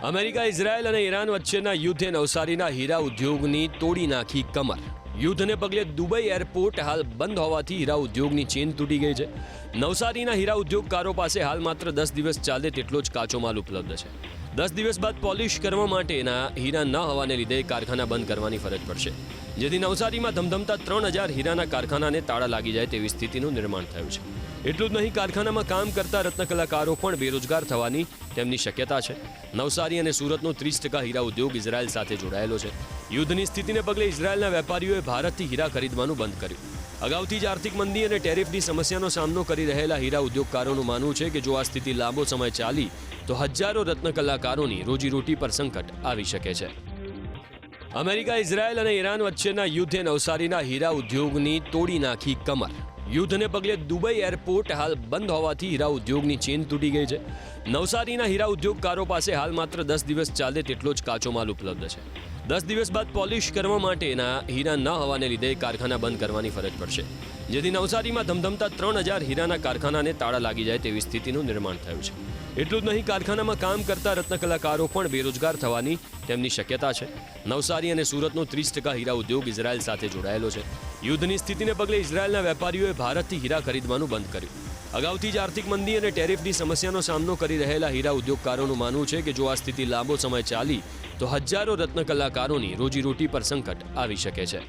America, Israel અને Iran વચ્ચેના યુદ્ધે નવસારીના હીરા ઉદ્યોગની તોડી નાખી કમર. યુદ્ધને પગલે દુબઈ એરપોર્ટ હાલ બંધ હોવાથી હીરા ઉદ્યોગની ચેન તૂટી ગઈ છે. નવસારીના હીરા ઉદ્યોગકારો પાસે હાલ માત્ર 10 દિવસ ચાલે તેટલો જ કાચો માલ ઉપલબ્ધ છે. 10 દિવસ બાદ પોલિશ કરવા માટેના હીરા ન હોવાને લીધે કારખાના બંધ કરવાની ફરજ પડશે, જેથી નવસારીમાં ધમધમતા 3000 હીરાના કારખાનાને તાળા લાગી જાય તેવી સ્થિતિનું નિર્માણ થયું છે. એટલું જ નહીં, કારખાનામાં કામ કરતા રત્નકલાકારો પણ બેરોજગાર થવાની તેમની શક્યતા છે. નવસારી અને સુરતનો 30% હીરા ઉદ્યોગ ઇઝરાયલ સાથે જોડાયેલો છે. યુદ્ધની સ્થિતિને પગલે ઇઝરાયલના વેપારીઓએ ભારતથી હીરા ખરીદવાનું બંધ કર્યું. અગાઉથી જ આર્થિક મંદી અને ટેરિફની સમસ્યાનો સામનો કરી રહેલા હીરા ઉદ્યોગકારોનું માનવું છે કે જો આ સ્થિતિ લાંબો સમય ચાલી તો હજારો રત્નકલાકારોની રોજીરોટી પર સંકટ આવી શકે છે. અમેરિકા, ઇઝરાયલ અને ઈરાન વચ્ચેના યુદ્ધે નવસારીના હીરા ઉદ્યોગની તોડી નાખી કમર. યુદ્ધને પગલે દુબઈ એરપોર્ટ હાલ બંધ હોવાથી હીરા ઉદ્યોગની ચેન તૂટી ગઈ છે. નવસારીના હીરા ઉદ્યોગકારો પાસે હાલ માત્ર 10 દિવસ ચાલે તેટલો જ કાચો માલ ઉપલબ્ધ છે. 10 દિવસ બાદ પોલિશ કરવા માટેના હીરા ન હોવાને લીધે કારખાના બંધ કરવાની ફરજ પડશે, જેથી નવસારીમાં ધમધમતા 3000 હીરાના કારખાનાને તાળા લાગી જાય તેવી સ્થિતિનું નિર્માણ થયું છે. એટલું જ નહીં, કારખાનામાં કામ કરતા રત્નકલાકારો પણ બેરોજગાર થવાની તેમની શક્યતા છે. નવસારી અને સુરતનો 30% હીરા ઉદ્યોગ ઇઝરાયલ સાથે જોડાયેલો છે. યુદ્ધની સ્થિતિને પગલે ઇઝરાયલના વેપારીઓએ ભારતથી હીરા ખરીદવાનું બંધ કર્યું. અગાઉથી જ આર્થિક મંદી અને ટેરિફની સમસ્યાનો સામનો કરી રહેલા હીરા ઉદ્યોગકારોનું માનવું છે કે જો આ સ્થિતિ લાંબો સમય ચાલી તો હજારો રત્નકલાકારોની રોજીરોટી પર સંકટ આવી શકે છે.